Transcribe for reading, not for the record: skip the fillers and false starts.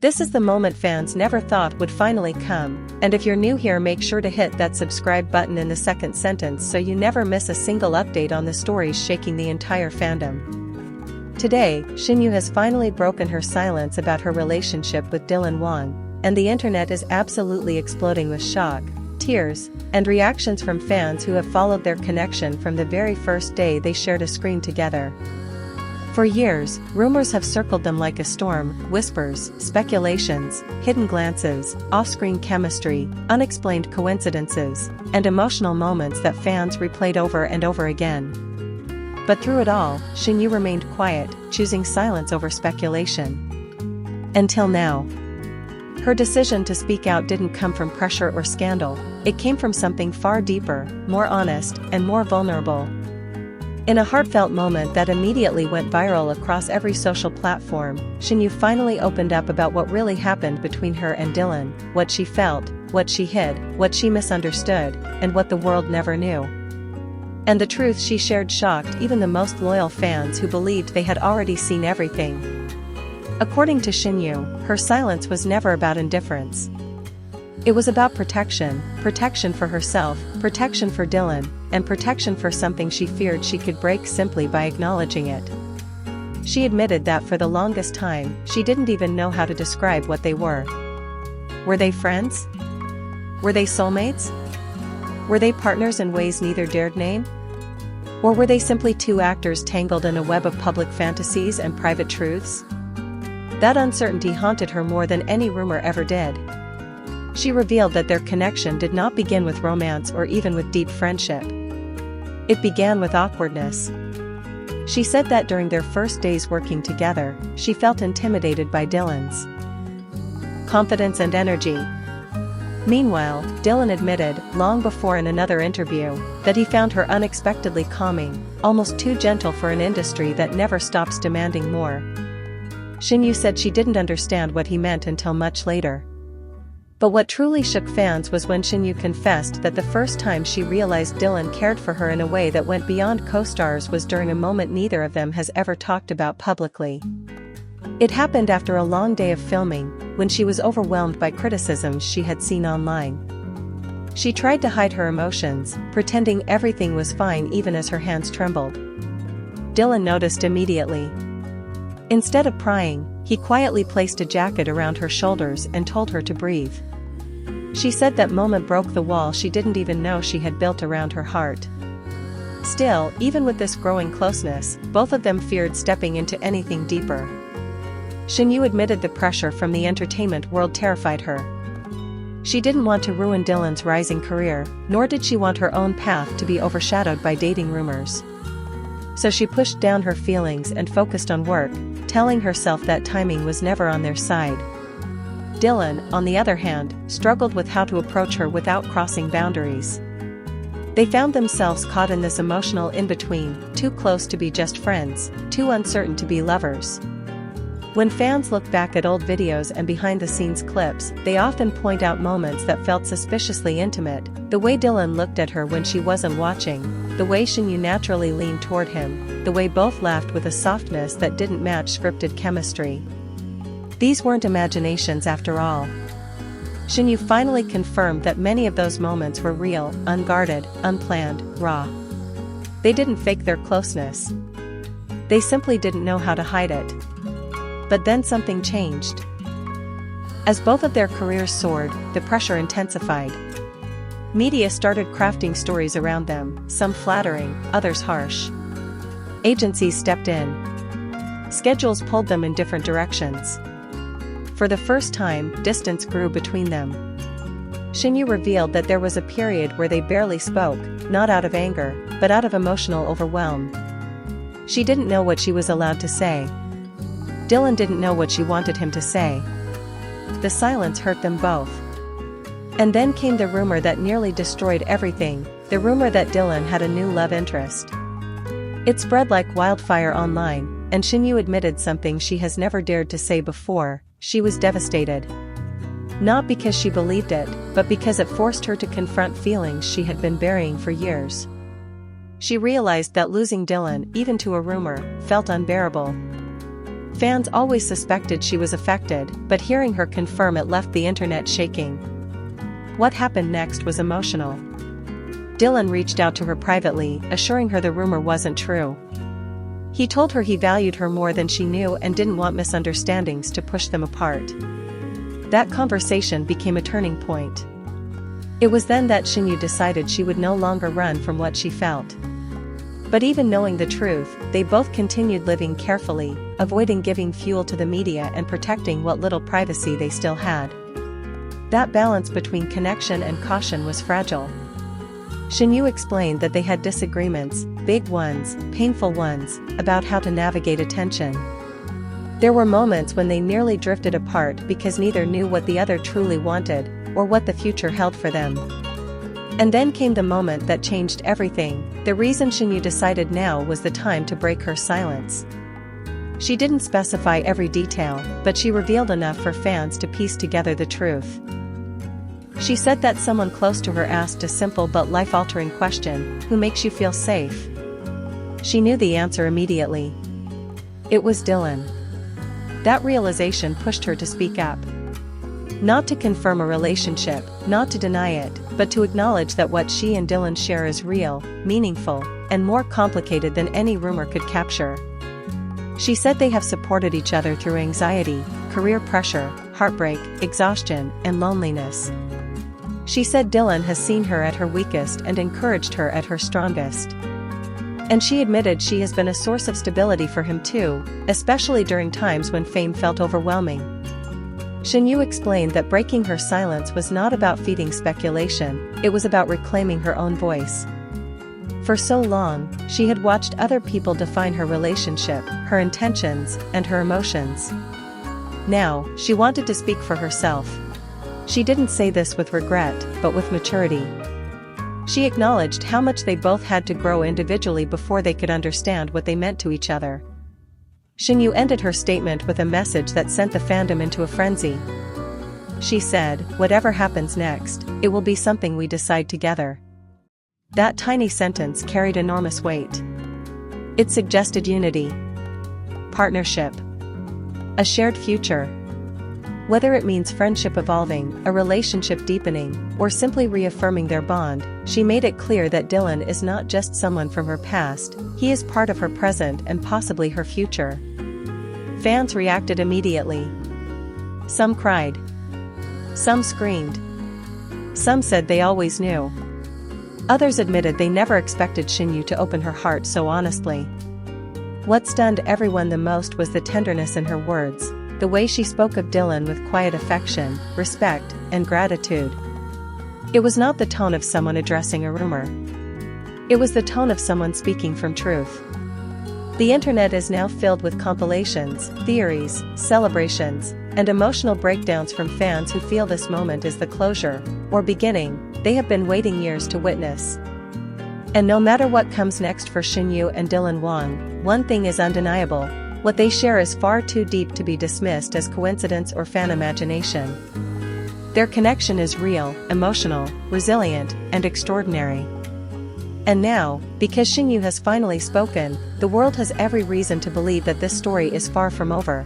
This is the moment fans never thought would finally come, and if you're new here, make sure to hit that subscribe button in the second sentence so you never miss a single update on the stories shaking the entire fandom. Today, Shen has finally broken her silence about her relationship with Dylan Wang, and the internet is absolutely exploding with shock, tears, and reactions from fans who have followed their connection from the very first day they shared a screen together. For years, rumors have circled them like a storm: whispers, speculations, hidden glances, off-screen chemistry, unexplained coincidences, and emotional moments that fans replayed over and over again. But through it all, Shen remained quiet, choosing silence over speculation. Until now. Her decision to speak out didn't come from pressure or scandal, it came from something far deeper, more honest, and more vulnerable. In a heartfelt moment that immediately went viral across every social platform, Shen finally opened up about what really happened between her and Dylan, what she felt, what she hid, what she misunderstood, and what the world never knew. And the truth she shared shocked even the most loyal fans who believed they had already seen everything. According to Shen, her silence was never about indifference. It was about protection for herself, protection for Dylan, and protection for something she feared she could break simply by acknowledging it. She admitted that for the longest time, she didn't even know how to describe what they were. Were they friends? Were they soulmates? Were they partners in ways neither dared name? Or were they simply two actors tangled in a web of public fantasies and private truths? That uncertainty haunted her more than any rumor ever did. She revealed that their connection did not begin with romance or even with deep friendship. It began with awkwardness. She said that during their first days working together, she felt intimidated by Dylan's confidence and energy. Meanwhile, Dylan admitted, long before in another interview, that he found her unexpectedly calming, almost too gentle for an industry that never stops demanding more. Shen said she didn't understand what he meant until much later. But what truly shook fans was when Shen confessed that the first time she realized Dylan cared for her in a way that went beyond co-stars was during a moment neither of them has ever talked about publicly. It happened after a long day of filming, when she was overwhelmed by criticisms she had seen online. She tried to hide her emotions, pretending everything was fine even as her hands trembled. Dylan noticed immediately. Instead of prying, he quietly placed a jacket around her shoulders and told her to breathe. She said that moment broke the wall she didn't even know she had built around her heart. Still, even with this growing closeness, both of them feared stepping into anything deeper. Shen admitted the pressure from the entertainment world terrified her. She didn't want to ruin Dylan's rising career, nor did she want her own path to be overshadowed by dating rumors. So she pushed down her feelings and focused on work, telling herself that timing was never on their side. Dylan, on the other hand, struggled with how to approach her without crossing boundaries. They found themselves caught in this emotional in-between, too close to be just friends, too uncertain to be lovers. When fans look back at old videos and behind-the-scenes clips, they often point out moments that felt suspiciously intimate: the way Dylan looked at her when she wasn't watching, the way Shen naturally leaned toward him, the way both laughed with a softness that didn't match scripted chemistry. These weren't imaginations after all. Shen finally confirmed that many of those moments were real, unguarded, unplanned, raw. They didn't fake their closeness. They simply didn't know how to hide it. But then something changed. As both of their careers soared, the pressure intensified. Media started crafting stories around them, some flattering, others harsh. Agencies stepped in. Schedules pulled them in different directions. For the first time, distance grew between them. Shen revealed that there was a period where they barely spoke, not out of anger, but out of emotional overwhelm. She didn't know what she was allowed to say. Dylan didn't know what she wanted him to say. The silence hurt them both. And then came the rumor that nearly destroyed everything, the rumor that Dylan had a new love interest. It spread like wildfire online, and Shen admitted something she has never dared to say before: she was devastated. Not because she believed it, but because it forced her to confront feelings she had been burying for years. She realized that losing Dylan, even to a rumor, felt unbearable. Fans always suspected she was affected, but hearing her confirm it left the internet shaking. What happened next was emotional. Dylan reached out to her privately, assuring her the rumor wasn't true. He told her he valued her more than she knew and didn't want misunderstandings to push them apart. That conversation became a turning point. It was then that Shen decided she would no longer run from what she felt. But even knowing the truth, they both continued living carefully, avoiding giving fuel to the media and protecting what little privacy they still had. That balance between connection and caution was fragile. Shen explained that they had disagreements, big ones, painful ones, about how to navigate attention. There were moments when they nearly drifted apart because neither knew what the other truly wanted, or what the future held for them. And then came the moment that changed everything. The reason Shen decided now was the time to break her silence. She didn't specify every detail, but she revealed enough for fans to piece together the truth. She said that someone close to her asked a simple but life-altering question: who makes you feel safe? She knew the answer immediately. It was Dylan. That realization pushed her to speak up. Not to confirm a relationship, not to deny it, but to acknowledge that what she and Dylan share is real, meaningful, and more complicated than any rumor could capture. She said they have supported each other through anxiety, career pressure, heartbreak, exhaustion, and loneliness. She said Dylan has seen her at her weakest and encouraged her at her strongest. And she admitted she has been a source of stability for him too, especially during times when fame felt overwhelming. Shen explained that breaking her silence was not about feeding speculation, it was about reclaiming her own voice. For so long, she had watched other people define her relationship, her intentions, and her emotions. Now, she wanted to speak for herself. She didn't say this with regret, but with maturity. She acknowledged how much they both had to grow individually before they could understand what they meant to each other. Shen ended her statement with a message that sent the fandom into a frenzy. She said, "Whatever happens next, it will be something we decide together." That tiny sentence carried enormous weight. It suggested unity, partnership, a shared future. Whether it means friendship evolving, a relationship deepening, or simply reaffirming their bond, she made it clear that Dylan is not just someone from her past, he is part of her present and possibly her future. Fans reacted immediately. Some cried. Some screamed. Some said they always knew. Others admitted they never expected Shen to open her heart so honestly. What stunned everyone the most was the tenderness in her words, the way she spoke of Dylan with quiet affection, respect, and gratitude. It was not the tone of someone addressing a rumor. It was the tone of someone speaking from truth. The internet is now filled with compilations, theories, celebrations, and emotional breakdowns from fans who feel this moment is the closure, or beginning, they have been waiting years to witness. And no matter what comes next for Shen and Dylan Wang, one thing is undeniable: what they share is far too deep to be dismissed as coincidence or fan imagination. Their connection is real, emotional, resilient, and extraordinary. And now, because Shen has finally spoken, the world has every reason to believe that this story is far from over.